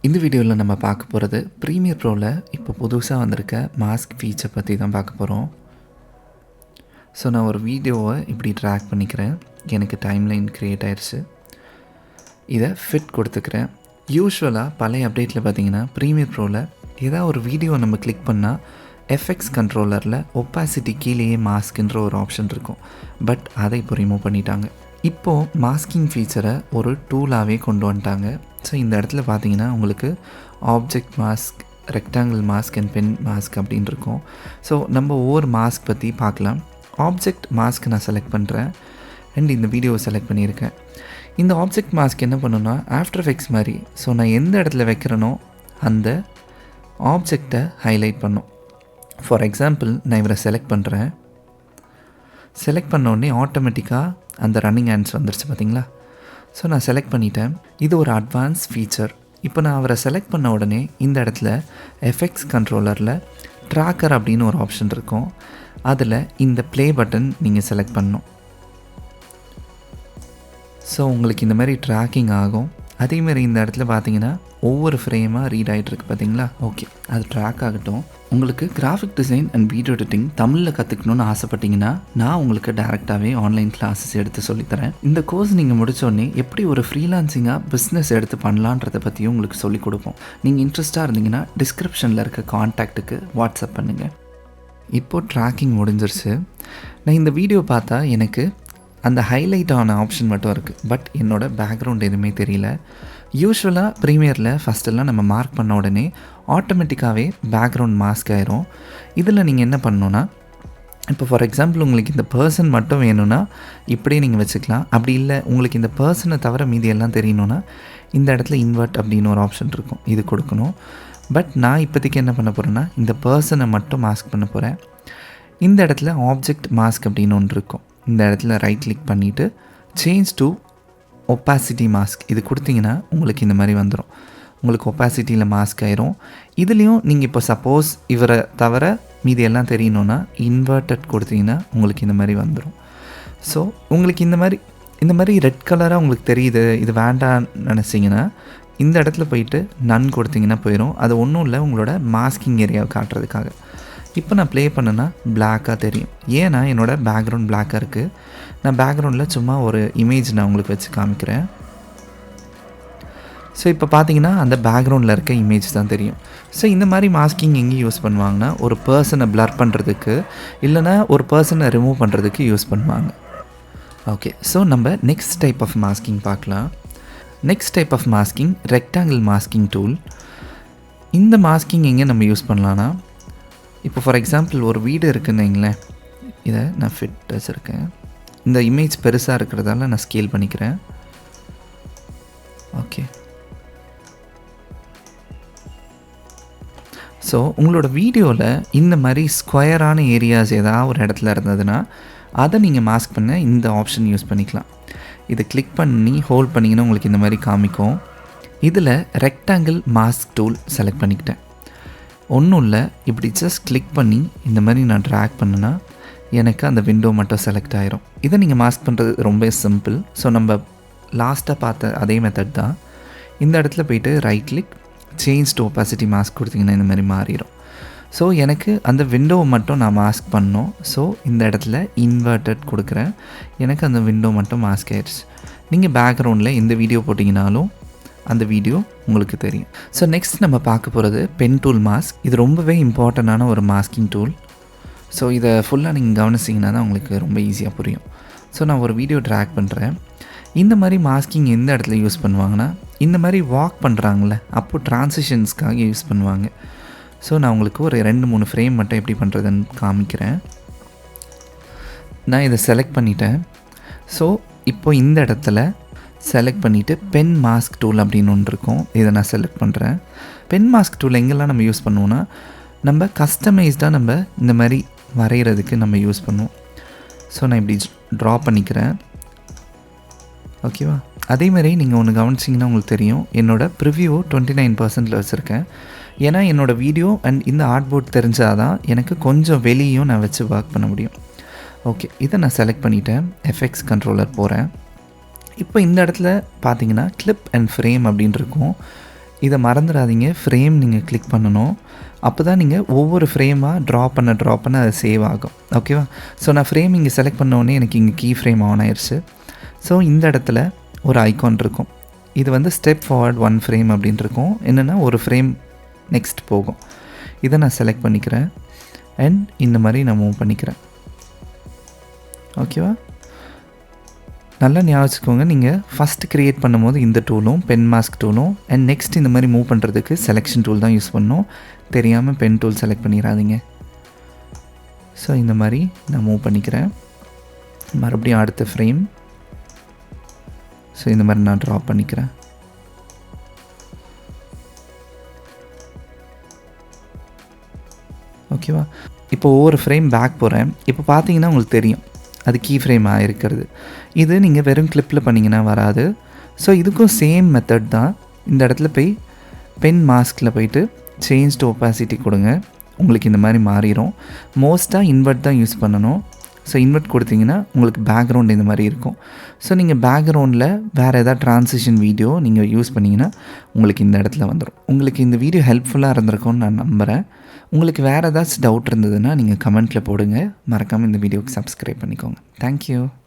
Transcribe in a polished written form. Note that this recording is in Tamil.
இந்த வீடியோவில் நம்ம பார்க்க போகிறது ப்ரீமியர் ப்ரோவில் இப்போ புதுசாக வந்திருக்க மாஸ்க் ஃபீச்சர் பற்றி தான் பார்க்க போகிறோம். ஸோ நான் ஒரு வீடியோவை இப்படி ட்ராக் பண்ணிக்கிறேன். எனக்கு டைம்லைன் க்ரியேட் ஆயிடுச்சு. இதை ஃபிட் கொடுத்துக்கிறேன். யூஸ்வலாக பழைய அப்டேட்டில் பார்த்தீங்கன்னா ப்ரீமியர் ப்ரோவில் ஏதாவது ஒரு வீடியோவை நம்ம கிளிக் பண்ணால் எஃப்எக்ஸ் கண்ட்ரோலரில் ஒப்பாசிட்டி கீழேயே மாஸ்க்குன்ற ஒரு ஆப்ஷன் இருக்கும். பட் அதை இப்போ ரிமூவ் பண்ணிட்டாங்க. இப்போது மாஸ்கிங் ஃபீச்சரை ஒரு டூலாகவே கொண்டு வந்துட்டாங்க. ஸோ இந்த இடத்துல பார்த்தீங்கன்னா உங்களுக்கு object mask, rectangle mask and pen mask அப்படின்னு இருக்கும். ஸோ நம்ம ஒவ்வொரு மாஸ்க் பற்றி பார்க்கலாம். ஆப்ஜெக்ட் மாஸ்க் நான் செலக்ட் பண்ணுறேன் அண்ட் இந்த வீடியோவை செலக்ட் பண்ணியிருக்கேன். இந்த ஆப்ஜெக்ட் மாஸ்க் என்ன பண்ணுன்னா ஆஃப்டர் எஃபெக்ட்ஸ் மாதிரி, ஸோ நான் எந்த இடத்துல வைக்கிறேனோ அந்த ஆப்ஜெக்டை ஹைலைட் பண்ணும். ஃபார் எக்ஸாம்பிள் நான் இவரை செலக்ட் பண்ணுறேன். செலக்ட் பண்ணோடனே ஆட்டோமேட்டிக்காக அந்த ரன்னிங் ஹேண்ட்ஸ் வந்துருச்சு பார்த்தீங்களா. ஸோ நான் செலக்ட் பண்ணிட்டேன். இது ஒரு அட்வான்ஸ் ஃபீச்சர். இப்போ நான் அவரை செலக்ட் பண்ண உடனே இந்த இடத்துல எஃப்எக்ஸ் கண்ட்ரோலரில் ட்ராக்கர் அப்படின்னு ஒரு ஆப்ஷன் இருக்கும். அதில் இந்த ப்ளே பட்டன் நீங்கள் செலக்ட் பண்ணணும். ஸோ உங்களுக்கு இந்த மாதிரி ட்ராக்கிங் ஆகும். அதேமாதிரி இந்த இடத்துல பார்த்தீங்கன்னா ஒவ்வொரு ஃப்ரேமாக ரீட் ஆகிட்டுருக்கு பார்த்தீங்களா. ஓகே, அது ட்ராக் ஆகட்டும். உங்களுக்கு graphic design and video editing தமிழில் கற்றுக்கணுன்னு ஆசைப்பட்டீங்கன்னா நான் உங்களுக்கு டேரெக்டாகவே ஆன்லைன் கிளாஸஸ் எடுத்து சொல்லித்தரேன். இந்த கோர்ஸ் நீங்கள் முடித்தோடனே எப்படி ஒரு ஃப்ரீலான்சிங்காக பிஸ்னஸ் எடுத்து பண்ணலான்றதை பற்றியும் உங்களுக்கு சொல்லிக் கொடுப்போம். நீங்கள் இன்ட்ரெஸ்ட்டாக இருந்தீங்கன்னா டிஸ்கிரிப்ஷனில் இருக்க கான்டாக்ட்டுக்கு வாட்ஸ்அப் பண்ணுங்கள். இப்போது ட்ராக்கிங் முடிஞ்சிருச்சு. நான் இந்த வீடியோ பார்த்தா எனக்கு அந்த ஹைலைட் ஆன ஆப்ஷன் மட்டும் இருக்குது. பட் என்னோடய பேக்ரவுண்ட் எதுவுமே தெரியல. யூஸ்வலாக ப்ரீமியரில் ஃபஸ்ட்டெல்லாம் நம்ம மார்க் பண்ண உடனே ஆட்டோமேட்டிக்காகவே பேக்ரவுண்ட் மாஸ்க் ஆயிரும். இதில் நீங்கள் என்ன பண்ணணுன்னா, இப்போ ஃபார் எக்ஸாம்பிள் உங்களுக்கு இந்த பர்சன் மட்டும் வேணும்னா இப்படியே நீங்கள் வச்சுக்கலாம். அப்படி இல்லை உங்களுக்கு இந்த பர்சனை தவிர மீதி எல்லாம் தெரியணுன்னா இந்த இடத்துல இன்வெர்ட் அப்படின்னு ஒரு ஆப்ஷன் இருக்கும், இது கொடுக்கணும். பட் நான் இப்போதைக்கு என்ன பண்ண போகிறேன்னா இந்த பர்சனை மட்டும் மாஸ்க் பண்ண போகிறேன். இந்த இடத்துல ஆப்ஜெக்ட் மாஸ்க் அப்படின்னு ஒன்று இருக்கும். இந்த இடத்துல ரைட் கிளிக் பண்ணிவிட்டு சேஞ்ச் டு ஒப்பாசிட்டி மாஸ்க் இது கொடுத்தீங்கன்னா உங்களுக்கு இந்த மாதிரி வந்துடும். உங்களுக்கு ஒப்பாசிட்டியில் மாஸ்க் ஆயிரும். இதுலேயும் நீங்கள் இப்போ சப்போஸ் இவரை தவிர மீதி எல்லாம் தெரியணுன்னா இன்வெர்டட் கொடுத்தீங்கன்னா உங்களுக்கு இந்த மாதிரி வந்துடும். ஸோ உங்களுக்கு இந்த மாதிரி ரெட் கலராக உங்களுக்கு தெரியுது, இது வேண்டான்னு நினச்சிங்கன்னா இந்த இடத்துல போயிட்டு நன் கொடுத்தீங்கன்னா போயிடும். அது ஒன்றும் இல்லை, உங்களோட மாஸ்கிங் ஏரியாவை காட்டுறதுக்காக. இப்போ நான் ப்ளே பண்ணேன்னா பிளாக்காக தெரியும். ஏன்னா என்னோடய பேக்ரவுண்ட் பிளாக்காக இருக்குது. நான் பேக்ரவுண்டில் சும்மா ஒரு இமேஜ் நான் உங்களுக்கு வச்சு காமிக்கிறேன். ஸோ இப்போ பார்த்தீங்கன்னா அந்த பேக்ரவுண்டில் இருக்க இமேஜ் தான் தெரியும். ஸோ இந்த மாதிரி மாஸ்கிங் எங்கே யூஸ் பண்ணுவாங்கன்னா ஒரு பர்சனை பிளர் பண்ணுறதுக்கு, இல்லைனா ஒரு பர்சனை ரிமூவ் பண்ணுறதுக்கு யூஸ் பண்ணுவாங்க. ஓகே, ஸோ நம்ம நெக்ஸ்ட் டைப் ஆஃப் மாஸ்கிங் பார்க்கலாம். Next type of masking rectangle masking tool. இந்த மாஸ்கிங் எங்கே நம்ம யூஸ் பண்ணலான்னா, இப்போ ஃபார் எக்ஸாம்பிள் ஒரு வீடு இருக்குன்னு வைங்களேன். இதை நான் ஃபிட் வச்சுருக்கேன். இந்த இமேஜ் பெருசாக இருக்கிறதால நான் ஸ்கேல் பண்ணிக்கிறேன். ஓகே, ஸோ உங்களோட வீடியோவில் இந்த மாதிரி ஸ்கொயரான ஏரியாஸ் ஏதாவது ஒரு இடத்துல இருந்ததுன்னா அதை நீங்கள் மாஸ்க் பண்ண இந்த ஆப்ஷன் யூஸ் பண்ணிக்கலாம். இதை கிளிக் பண்ணி ஹோல்ட் பண்ணிங்கன்னா உங்களுக்கு இந்த மாதிரி காமிக்கும். இதில் ரெக்டாங்கிள் மாஸ்க் டூல் செலக்ட் பண்ணிக்கிட்டேன். ஒன்றும் இல்லை, இப்படி ஜஸ்ட் கிளிக் பண்ணி இந்த மாதிரி நான் ட்ராக் பண்ணுன்னா எனக்கு அந்த விண்டோ மட்டும் செலக்ட் ஆகிரும். இதை நீங்கள் மாஸ்க் பண்ணுறது ரொம்ப சிம்பிள். ஸோ நம்ம லாஸ்ட்டாக பார்த்த அதே மெத்தட் தான். இந்த இடத்துல போய்ட்டு right click change to opacity mask கொடுத்திங்கன்னா இந்த மாதிரி மாறிடும். ஸோ எனக்கு அந்த விண்டோவை மட்டும் நான் மாஸ்க் பண்ணோம். ஸோ இந்த இடத்துல இன்வெர்டட் கொடுக்குறேன். எனக்கு அந்த விண்டோ மட்டும் மாஸ்க் ஆயிடுச்சு. நீங்கள் பேக்ரவுண்டில் எந்த வீடியோ போட்டிங்கனாலும் அந்த வீடியோ உங்களுக்கு தெரியும். ஸோ நெக்ஸ்ட் நம்ம பார்க்க போகிறது பென் டூல் மாஸ்க். இது ரொம்பவே இம்பார்ட்டண்டான ஒரு மாஸ்கிங் டூல். ஸோ இதை ஃபுல்லாக நீங்கள் கவனிச்சிங்கன்னா தான் உங்களுக்கு ரொம்ப ஈஸியாக புரியும். ஸோ நான் ஒரு வீடியோ ட்ராக் பண்ணுறேன். இந்த மாதிரி மாஸ்கிங் எந்த இடத்துல யூஸ் பண்ணுவாங்கன்னா, இந்த மாதிரி வாக் பண்ணுறாங்களே அப்போது ட்ரான்சிஷன்ஸ்க்காக யூஸ் பண்ணுவாங்க. ஸோ நான் உங்களுக்கு ஒரு 2-3 ஃப்ரேம் மட்டும் எப்படி பண்ணுறதுன்னு காமிக்கிறேன். நான் இதை செலக்ட் பண்ணிட்டேன். ஸோ இப்போ இந்த இடத்துல செலக்ட் பண்ணிவிட்டு பென் மாஸ்க் டூல் அப்படின்னு ஒன்று இருக்கும். இதை நான் செலக்ட் பண்ணுறேன். பென் மாஸ்க் டூல் எங்கெல்லாம் நம்ம யூஸ் பண்ணுவோன்னா, நம்ம கஸ்டமைஸ்டாக நம்ம இந்த மாதிரி வரைகிறதுக்கு நம்ம யூஸ் பண்ணுவோம். ஸோ நான் இப்படி ட்ரா பண்ணிக்கிறேன். ஓகேவா? அதேமாதிரி நீங்கள் ஒன்று கவனிச்சிங்கன்னா உங்களுக்கு தெரியும், என்னோடய ப்ரிவ்யூ 29% வச்சுருக்கேன். ஏன்னா என்னோடய வீடியோ அண்ட் இந்த ஆர்ட் போர்ட் தெரிஞ்சால் தான் எனக்கு கொஞ்சம் வெளியும் நான் வச்சு ஒர்க் பண்ண முடியும். ஓகே, இதை நான் செலக்ட் பண்ணிவிட்டேன். எஃப்எக்ஸ் கண்ட்ரோலர் போகிறேன். இப்போ இந்த இடத்துல பார்த்தீங்கன்னா கிளிப் அண்ட் ஃப்ரேம் அப்படின்னு இருக்கும். இதை மறந்துடாதீங்க, ஃப்ரேம் நீங்கள் கிளிக் பண்ணணும். அப்போ தான் நீங்கள் ஒவ்வொரு ஃப்ரேமாக ட்ரா பண்ண அது சேவ் ஆகும். ஓகேவா? ஸோ நான் ஃப்ரேம் இங்கே செலக்ட் பண்ணோடனே எனக்கு இங்கே கீ ஃப்ரேம் ஆன் ஆயிடுச்சு. ஸோ இந்த இடத்துல ஒரு ஐகான் இருக்கும். இது வந்து ஸ்டெப் ஃபார்வர்ட் 1 ஃப்ரேம் அப்படின்னு இருக்கும். என்னென்னா ஒரு ஃப்ரேம் நெக்ஸ்ட் போகும். இதை நான் செலக்ட் பண்ணிக்கிறேன் அண்ட் இந்த மாதிரி நான் மூவ் பண்ணிக்கிறேன். ஓகேவா? நல்லா ஞாபகம் வச்சுக்கோங்க, நீங்கள் ஃபஸ்ட்டு க்ரியேட் பண்ணும்போது இந்த டூலும் பென் மாஸ்க் டூலும் அண்ட் நெக்ஸ்ட் இந்த மாதிரி மூவ் பண்ணுறதுக்கு செலெக்ஷன் டூல் தான் யூஸ் பண்ணணும். தெரியாமல் பென் டூல் செலக்ட் பண்ணிடாதீங்க. ஸோ இந்த மாதிரி நான் மூவ் பண்ணிக்கிறேன். மறுபடியும் அடுத்த ஃப்ரேம். ஸோ இந்த மாதிரி நான் ட்ரா பண்ணிக்கிறேன். ஓகேவா? இப்போ ஒவ்வொரு ஃப்ரேம் பேக் போகிறேன். இப்போ பார்த்தீங்கன்னா உங்களுக்கு தெரியும் அது கீ ஃப்ரேமாக இருக்கிறது. இது நீங்கள் வெறும் கிளிப்பில் பண்ணிங்கன்னா வராது. ஸோ இதுக்கும் சேம் மெத்தட் தான். இந்த இடத்துல போய் பென் மாஸ்கில் போயிட்டு சேஞ்ச் டு ஒப்பாசிட்டி கொடுங்க. உங்களுக்கு இந்த மாதிரி மாறிடும். மோஸ்ட்டாக இன்வெர்ட் தான் யூஸ் பண்ணணும். ஸோ இன்வெர்ட் கொடுத்தீங்கன்னா உங்களுக்கு பேக்ரவுண்ட் இந்த மாதிரி இருக்கும். ஸோ நீங்கள் பேக்ரவுண்டில் வேறு எதாவது ட்ரான்சிஷன் வீடியோ நீங்கள் யூஸ் பண்ணிங்கன்னா உங்களுக்கு இந்த இடத்துல வந்துடும். உங்களுக்கு இந்த வீடியோ ஹெல்ப்ஃபுல்லாக இருந்திருக்கும்னு நான் நம்புகிறேன். உங்களுக்கு வேறு ஏதாச்சும் டவுட் இருந்ததுன்னா நீங்கள் கமெண்ட்டில் போடுங்க. மறக்காமல் இந்த வீடியோவுக்கு சப்ஸ்கிரைப் பண்ணிக்கோங்க. தேங்க்யூ.